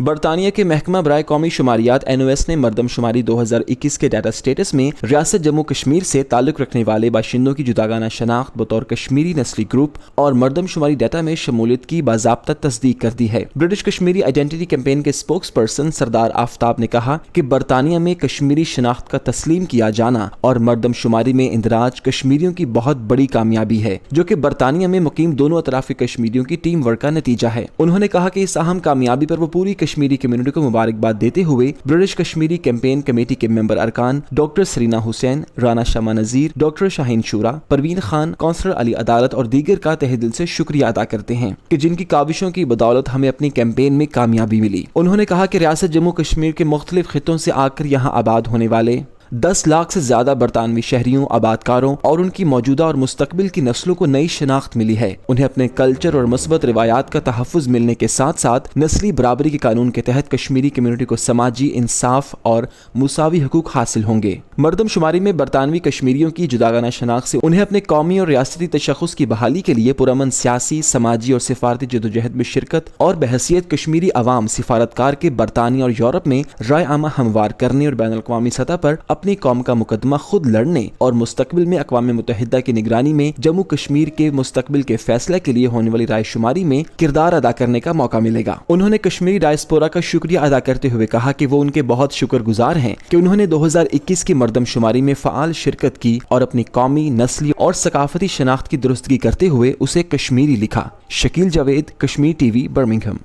برطانیہ کے محکمہ برائے قومی شماریات NOS نے مردم شماری 2021 کے ڈیٹا سٹیٹس میں ریاست جموں کشمیر سے تعلق رکھنے والے باشندوں کی جداگانہ شناخت بطور کشمیری نسلی گروپ اور مردم شماری ڈیٹا میں شمولیت کی باضابطہ تصدیق کر دی ہے۔ برٹش کشمیری آئیڈینٹی کیمپین کے اسپوکس پرسن سردار آفتاب نے کہا کہ برطانیہ میں کشمیری شناخت کا تسلیم کیا جانا اور مردم شماری میں اندراج کشمیریوں کی بہت بڑی کامیابی ہے، جو کہ برطانیہ میں مقیم دونوں اطراف کے کشمیریوں کی ٹیم ورک کا نتیجہ ہے۔ انہوں نے کہا کہ اس اہم کامیابی پر وہ پوری کشمیری کمیونٹی کو مبارکباد دیتے ہوئے برٹش کشمیری کیمپین کمیٹی کے ممبر ارکان ڈاکٹر سرینا حسین، رانا شمع نذیر، ڈاکٹر شاہین شورا، پروین خان، کونسلر علی عدالت اور دیگر کا تہہ دل سے شکریہ ادا کرتے ہیں کہ جن کی کاوشوں کی بدولت ہمیں اپنی کیمپین میں کامیابی ملی۔ انہوں نے کہا کہ ریاست جموں کشمیر کے مختلف خطوں سے آ کر یہاں آباد ہونے والے 10 لاکھ سے زیادہ برطانوی شہریوں، آبادکاروں اور ان کی موجودہ اور مستقبل کی نسلوں کو نئی شناخت ملی ہے۔ انہیں اپنے کلچر اور مثبت روایات کا تحفظ ملنے کے ساتھ ساتھ نسلی برابری کے قانون کے تحت کشمیری کمیونٹی کو سماجی انصاف اور مساوی حقوق حاصل ہوں گے۔ مردم شماری میں برطانوی کشمیریوں کی جداگانہ شناخت سے انہیں اپنے قومی اور ریاستی تشخص کی بحالی کے لیے پرامن سیاسی، سماجی اور سفارتی جدوجہد میں شرکت اور بحیثیت کشمیری عوام سفارتکار کے برطانیہ اور یورپ میں رائے عامہ ہموار کرنے اور بین الاقوامی سطح پر اپنی قوم کا مقدمہ خود لڑنے اور مستقبل میں اقوام متحدہ کی نگرانی میں جموں کشمیر کے مستقبل کے فیصلے کے لیے ہونے والی رائے شماری میں کردار ادا کرنے کا موقع ملے گا۔ انہوں نے کشمیری ڈائسپورا کا شکریہ ادا کرتے ہوئے کہا کہ وہ ان کے بہت شکر گزار ہیں کہ انہوں نے 2021 کی مردم شماری میں فعال شرکت کی اور اپنی قومی، نسلی اور ثقافتی شناخت کی درستگی کرتے ہوئے اسے کشمیری لکھا۔ Shakeel Javed, Kashmir T V, Birmingham.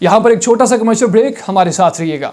یہاں پر ایک چھوٹا سا کمرشل بریک، ہمارے ساتھ رہیے گا۔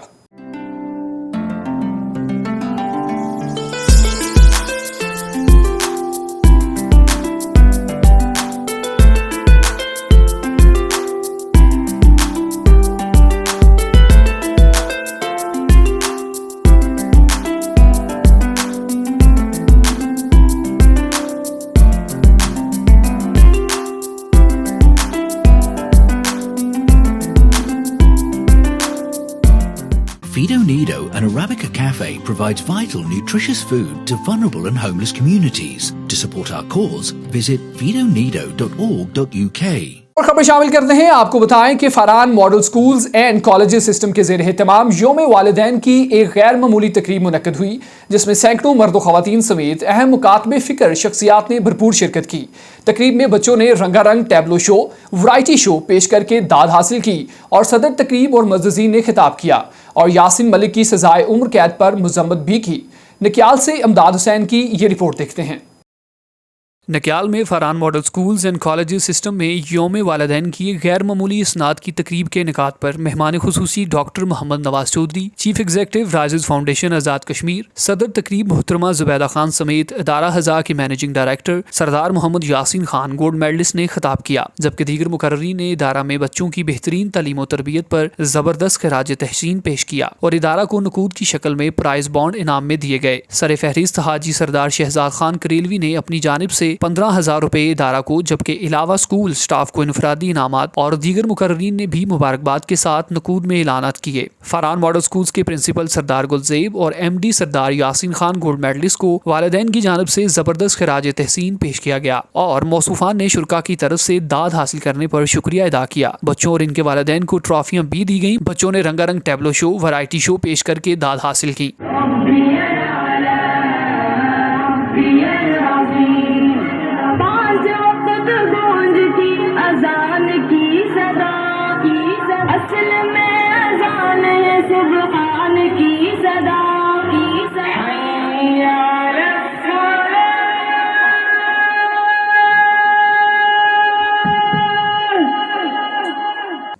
Fido Nido, an Arabica cafe, provides vital, nutritious food to vulnerable and homeless communities. To support our cause, visit fidonido.org.uk. اور خبر شامل کرتے ہیں، آپ کو بتائیں کہ Faran model schools and colleges system کے زیر اہتمام یوم والدین کی ایک غیر معمولی تقریب منعقد ہوئی، جس میں سینکڑوں مرد و خواتین سمیت اہم مکاتب فکر شخصیات نے بھرپور شرکت کی۔ تقریب میں بچوں نے رنگا رنگ ٹیبلو شو، ورائٹی شو پیش کر کے داد حاصل کی اور صدر تقریب اور معززین نے خطاب کیا اور یاسین ملک کی سزائے عمر قید پر مذمت بھی کی۔ نکیال سے امداد حسین کی یہ رپورٹ دیکھتے ہیں۔ نکیال میں Faran model schools and colleges system میں یوم والدین کی غیر معمولی اسناد کی تقریب کے انعقاد پر مہمان خصوصی doctor Muhammad Nawaz Chaudhry, chief executive rises foundation Azad Kashmir, صدر تقریب محترمہ زبیدہ خان سمیت ادارہ ہزا کے مینیجنگ ڈائریکٹر سردار محمد یاسین خان گولڈ میڈلسٹ نے خطاب کیا، جبکہ دیگر مقررین نے ادارہ میں بچوں کی بہترین تعلیم و تربیت پر زبردست خراج تحسین پیش کیا اور ادارہ کو نقود کی شکل میں پرائز بانڈ انعام میں دیے گئے۔ سر فہرست حاجی سردار شہزاد خان کریلوی نے اپنی جانب سے 15,000 روپے ادارہ کو، جبکہ علاوہ اسکول سٹاف کو انفرادی انعامات اور دیگر مقررین نے بھی مبارکباد کے ساتھ نقود میں اعلانات کیے۔ فاران ماڈل اسکولز کے پرنسپل سردار گلزیب اور MD سردار یاسین خان گولڈ میڈلسٹ کو والدین کی جانب سے زبردست خراج تحسین پیش کیا گیا اور موصوفان نے شرکا کی طرف سے داد حاصل کرنے پر شکریہ ادا کیا۔ بچوں اور ان کے والدین کو ٹرافیاں بھی دی گئیں۔ بچوں نے رنگا رنگ ٹیبلو شو، ورائٹی شو پیش کر کے داد حاصل کی۔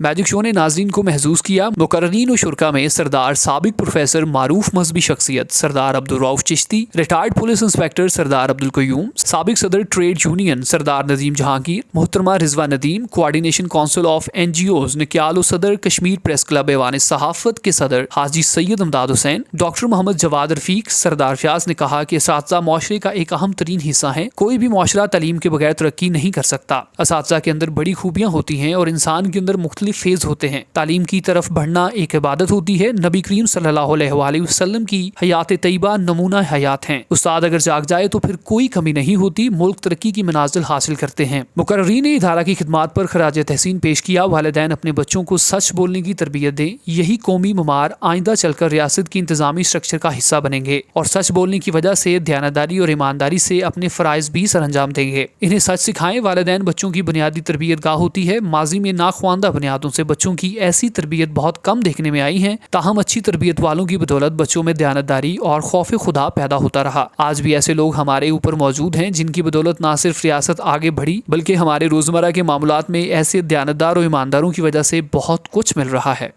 میجک شو نے ناظرین کو محظوظ کیا۔ مقررین و شرکا میں سردار سابق پروفیسر معروف مذہبی شخصیت سردار Abdul Rauf Chishti, retired police inspector سردار عبدالقیوم، سابق صدر ٹریڈ یونین سردار ندیم جہانگیر، محترمہ Rizwa Nadeem, coordination council of NGOs Nakyal و صدر کشمیر پریس کلب ایوان صحافت کے صدر حاجی سید امداد حسین، ڈاکٹر محمد جواد رفیق۔ سردار فیاض نے کہا کہ اساتذہ معاشرے کا ایک اہم ترین حصہ ہیں، کوئی بھی معاشرہ تعلیم کے بغیر ترقی نہیں کر سکتا۔ اساتذہ کے اندر بڑی خوبیاں ہوتی ہیں اور انسان کے اندر مختلف مختلف فیز ہوتے ہیں. تعلیم کی طرف بڑھنا ایک عبادت ہوتی ہے. نبی کریم صلی اللہ علیہ وآلہ وسلم کی حیات طیبہ نمونہ حیات ہیں. استاد اگر جاگ جائے تو پھر کوئی کمی نہیں ہوتی. ملک ترقی کی منازل حاصل کرتے ہیں. مقررین نے ادارہ کی خدمات پر خراج تحسین پیش کیا. والدین اپنے بچوں کو سچ بولنے کی تربیت دیں. یہی قومی ممار آئندہ چل کر ریاست کی انتظامی اسٹرکچر کا حصہ بنیں گے اور سچ بولنے کی وجہ سے دیانتداری اور ایمانداری سے اپنے فرائض بھی سر انجام دیں گے. انہیں سچ سکھائیں. والدین بچوں کی بنیادی تربیت گاہ ہوتی ہے. ماضی میں ناخواندہ بنیادوں سے بچوں کی ایسی تربیت بہت کم دیکھنے میں آئی ہیں. تاہم اچھی تربیت والوں کی بدولت بچوں میں دیانتداری اور خوف خدا پیدا ہوتا رہا. آج بھی ایسے لوگ ہمارے اوپر موجود ہیں جن کی بدولت نہ صرف ریاست آگے بڑھی بلکہ ہمارے روزمرہ کے معاملات میں ایسے دیانتدار اور ایمانداروں کی وجہ سے بہت کچھ مل رہا ہے.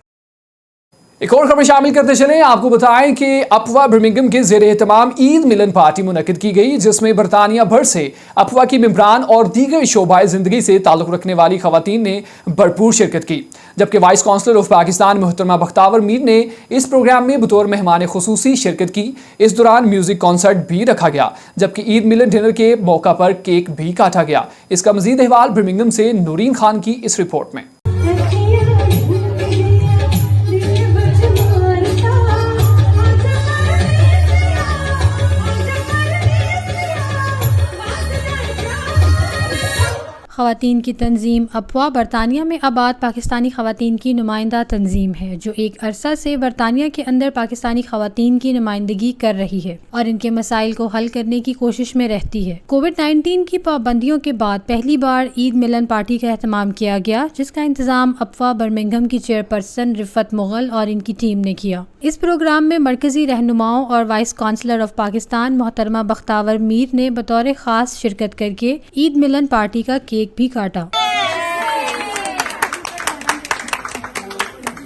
ایک اور خبر شامل کرتے چلیں. آپ کو بتائیں کہ اپوا برمنگھم کے زیر اہتمام عید ملن پارٹی منعقد کی گئی جس میں برطانیہ بھر سے اپوا کی ممبران اور دیگر شعبہ زندگی سے تعلق رکھنے والی خواتین نے بھرپور شرکت کی. جبکہ وائس کونسلر آف پاکستان محترمہ بختاور میر نے اس پروگرام میں بطور مہمان خصوصی شرکت کی. اس دوران میوزک کنسرٹ بھی رکھا گیا جبکہ عید ملن ڈنر کے موقع پر کیک بھی کاٹا گیا. اس کا مزید احوال برمنگھم سے نورین خان کی اس رپورٹ میں. خواتین کی تنظیم اپوا برطانیہ میں آباد پاکستانی خواتین کی نمائندہ تنظیم ہے جو ایک عرصہ سے برطانیہ کے اندر پاکستانی خواتین کی نمائندگی کر رہی ہے اور ان کے مسائل کو حل کرنے کی کوشش میں رہتی ہے. کووڈ-19 کی پابندیوں کے بعد پہلی بار عید ملن پارٹی کا اہتمام کیا گیا جس کا انتظام اپوا برمنگھم کی چیئرپرسن رفت مغل اور ان کی ٹیم نے کیا. اس پروگرام میں مرکزی رہنماؤں اور وائس کونسلر آف پاکستان محترمہ بختاور میر نے بطور خاص شرکت کر کے عید ملن پارٹی کا کیک بھی کاٹا.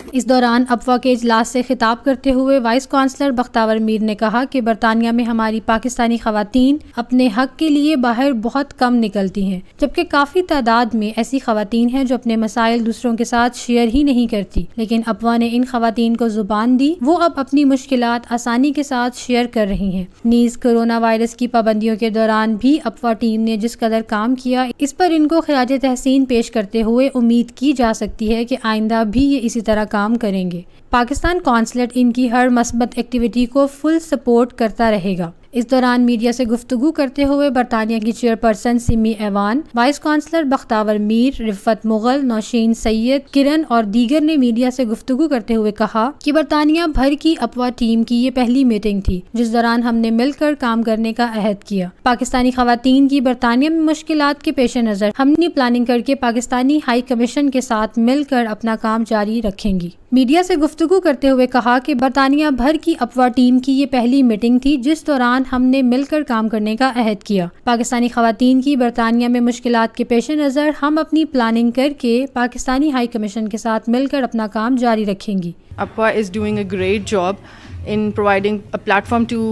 اس دوران اپوا کے اجلاس سے خطاب کرتے ہوئے وائس کونسلر بختاور میر نے کہا کہ برطانیہ میں ہماری پاکستانی خواتین اپنے حق کے لیے باہر بہت کم نکلتی ہیں جبکہ کافی تعداد میں ایسی خواتین ہیں جو اپنے مسائل دوسروں کے ساتھ شیئر ہی نہیں کرتی. لیکن اپوا نے ان خواتین کو زبان دی. وہ اب اپنی مشکلات آسانی کے ساتھ شیئر کر رہی ہیں. نیز کرونا وائرس کی پابندیوں کے دوران بھی اپوا ٹیم نے جس قدر کام کیا اس پر ان کو خراج تحسین پیش کرتے ہوئے امید کی جا سکتی ہے کہ آئندہ بھی یہ اسی طرح کام کریں گے. پاکستان کونسلیٹ ان کی ہر مثبت ایکٹیویٹی کو فل سپورٹ کرتا رہے گا. اس دوران میڈیا سے گفتگو کرتے ہوئے برطانیہ کی چیئرپرسن سمی ایوان، وائس کونسلر بختاور میر، رفت مغل، نوشین سید، کرن اور دیگر نے میڈیا سے گفتگو کرتے ہوئے کہا کہ برطانیہ بھر کی اپوا ٹیم کی یہ پہلی میٹنگ تھی جس دوران ہم نے مل کر کام کرنے کا عہد کیا. پاکستانی خواتین کی برطانیہ میں مشکلات کے پیش نظر ہم نے پلاننگ کر کے پاکستانی ہائی کمیشن کے ساتھ مل کر اپنا کام جاری رکھیں گی. میڈیا سے گفتگو کرتے ہوئے کہا کہ برطانیہ بھر کی اپوا ٹیم کی یہ پہلی میٹنگ تھی جس دوران ہم نے مل کر کام کرنے کا عہد کیا. پاکستانی خواتین کی برطانیہ میں مشکلات کے پیش نظر ہم اپنی پلاننگ کر کے پاکستانی ہائی کمیشن کے ساتھ مل کر اپنا کام جاری رکھیں گی. Apwa is doing a great job in providing a platform to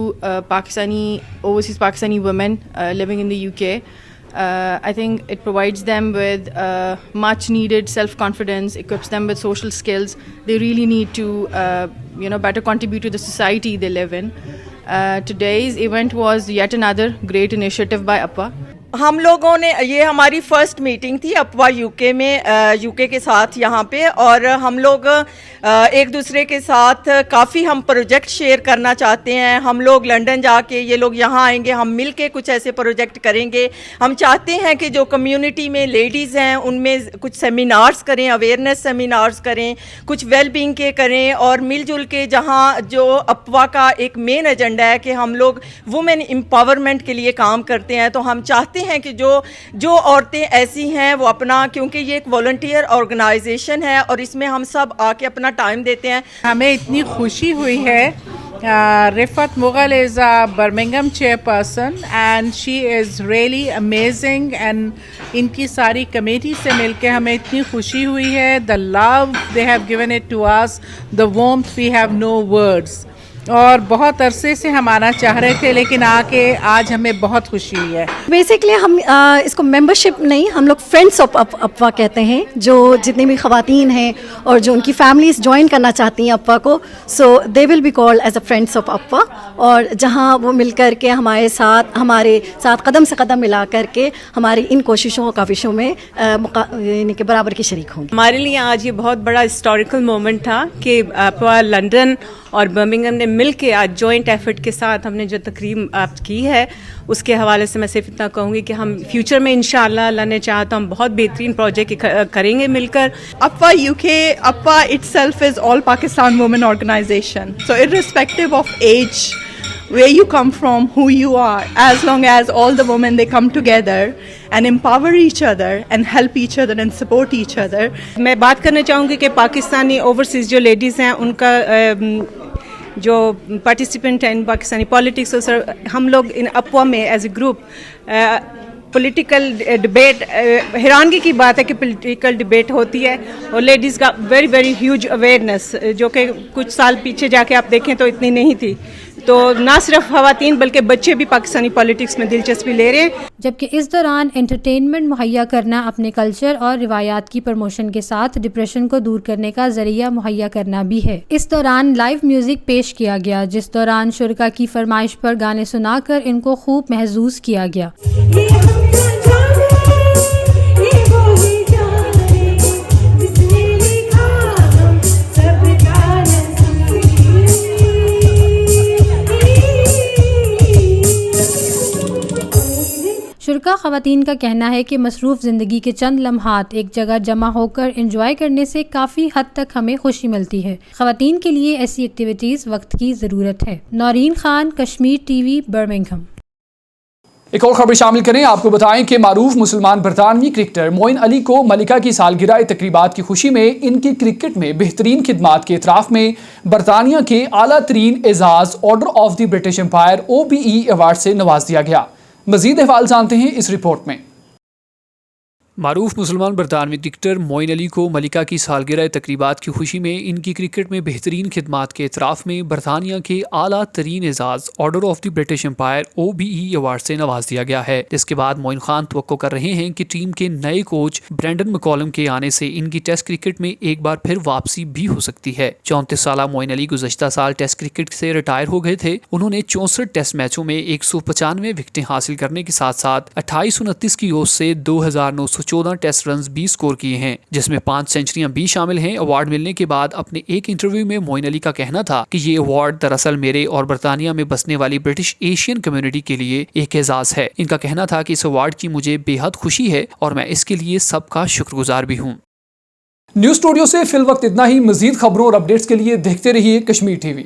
overseas Pakistani women living in the UK. I think it provides them with much needed self-confidence, equips them with social skills. They really need to better contribute to the society they live in. Today's event was yet another great initiative by Apwa. ہم لوگوں نے یہ ہماری first meeting تھی اپوا UK میں، UK کے ساتھ یہاں پہ، اور ہم لوگ ایک دوسرے کے ساتھ کافی ہم پروجیکٹ شیئر کرنا چاہتے ہیں. ہم لوگ لنڈن جا کے، یہ لوگ یہاں آئیں گے، ہم مل کے کچھ ایسے پروجیکٹ کریں گے. ہم چاہتے ہیں کہ جو کمیونٹی میں لیڈیز ہیں ان میں کچھ سیمینارز کریں، اویئرنیس سیمینارز کریں، کچھ ویل بینگ کے کریں، اور مل جل کے جہاں جو اپوا کا ایک مین ایجنڈا ہے کہ ہم لوگ وومن امپاورمنٹ کے لیے کام کرتے ہیں، تو ہم چاہتے ہیں کہ جو عورتیں ایسی ہیں وہ اپنا، کیونکہ یہ ایک والنٹیئر آرگنائزیشن ہے اور اس میں ہم سب آ کے اپنا ٹائم دیتے ہیں. ہمیں اتنی خوشی ہوئی ہے. رفت Mughal is a Birmingham chairperson and she is really amazing, and ان کی ساری کمیٹی سے مل کے ہمیں اتنی خوشی ہوئی ہے. The love they have given it to us, the warmth, we have no words. اور بہت عرصے سے ہم آنا چاہ رہے تھے لیکن آج ہمیں بہت خوشی ہوئی ہے. بیسکلی ہم اس کو ممبرشپ نہیں, ہم لوگ فرینڈس آف اپوا کہتے ہیں, جو جتنی بھی خواتین ہیں اور جو ان کی فیملیز جوائن کرنا چاہتی ہیں اپوا کو, so they will be called as a friends of اپوا. اور جہاں وہ مل کر کے ہمارے ساتھ قدم سے قدم ملا کر کے ہماری ان کوششوں اور کاوشوں میں یعنی کہ برابر کی شریک ہوں. ہمارے لیے آج یہ بہت بڑا ہسٹوریکل مومنٹ تھا کہ اپوا لنڈن اور برمنگھم نے مل کے آج جوائنٹ ایفرٹ کے ساتھ ہم نے جو تقریب آپ کی ہے اس کے حوالے سے میں صرف اتنا کہوں گی کہ ہم فیوچر میں انشاءاللہ اللہ نے چاہا تو ہم بہت بہترین پروجیکٹ کریں گے مل کر. اپوا UK, اپوا itself is all Pakistan women organization. So irrespective of age, where you come from, who you are, as long as all the women they come together and empower each other and help each other and support each other. میں بات کرنا چاہوں گی کہ Pakistani overseas جو ladies ہیں ان کا جو پارٹیسپینٹ ہیں ان پاکستانی پالیٹکس, ہم لوگ ان اپوا میں as a group political debate, حیرانگی کی بات ہے کہ پولیٹیکل ڈبیٹ ہوتی ہے اور لیڈیز کا ویری ویری ہیوج اویئرنیس جو کہ کچھ سال پیچھے جا کے آپ دیکھیں تو اتنی نہیں تھی. تو نہ صرف خواتین بلکہ بچے بھی پاکستانی پالیٹکس میں دلچسپی لے رہے ہیں. جبکہ اس دوران انٹرٹینمنٹ مہیا کرنا اپنے کلچر اور روایات کی پروموشن کے ساتھ ڈپریشن کو دور کرنے کا ذریعہ مہیا کرنا بھی ہے. اس دوران لائیو میوزک پیش کیا گیا جس دوران شرکا کی فرمائش پر گانے سنا کر ان کو خوب محظوظ کیا گیا. شرکا خواتین کا کہنا ہے کہ مصروف زندگی کے چند لمحات ایک جگہ جمع ہو کر انجوائے کرنے سے کافی حد تک ہمیں خوشی ملتی ہے. خواتین کے لیے ایسی ایکٹیویٹیز وقت کی ضرورت ہے. Noreen Khan, Kashmir T V, Birmingham. ایک اور خبر شامل کریں. آپ کو بتائیں کہ معروف مسلمان برطانوی کرکٹر معین علی کو ملکہ کی سالگرہ تقریبات کی خوشی میں ان کی کرکٹ میں بہترین خدمات کے اعتراف میں برطانیہ کے اعلیٰ ترین اعزاز order of the British umpire OBE award سے نواز دیا گیا. مزید احوال جانتے ہیں اس رپورٹ میں. معروف مسلمان برطانوی کرکٹر معین علی کو ملکہ کی سالگرہ تقریبات کی خوشی میں ان کی کرکٹ میں بہترین خدمات کے اعتراف میں برطانیہ کے اعلیٰ ترین اعزاز order of the British umpire OBE award سے نواز دیا گیا ہے. جس کے بعد معین خان توقع کر رہے ہیں کہ ٹیم کے نئے کوچ برینڈن مکولم کے آنے سے ان کی ٹیسٹ کرکٹ میں ایک بار پھر واپسی بھی ہو سکتی ہے. 34 سالہ معین علی گزشتہ سال ٹیسٹ کرکٹ سے ریٹائر ہو گئے تھے. انہوں نے 64 ٹیسٹ میچوں میں 195 وکٹیں حاصل کرنے کے ساتھ ساتھ 2829 کی اوسط سے 2914 ٹیسٹ رنز بھی سکور کیے ہیں, جس میں 5 سینچریاں بھی شامل ہیں. ایوارڈ ملنے کے بعد اپنے ایک انٹرویو میں معین علی کا کہنا تھا کہ یہ ایوارڈ دراصل میرے اور برطانیہ میں بسنے والی برٹش ایشین کمیونٹی کے لیے ایک اعزاز ہے. ان کا کہنا تھا کہ اس ایوارڈ کی مجھے بے حد خوشی ہے اور میں اس کے لیے سب کا شکر گزار بھی ہوں. نیوز اسٹوڈیو سے فی الوقت اتنا ہی. مزید خبروں اور اپڈیٹس کے لیے دیکھتے رہیے کشمیر ٹی وی.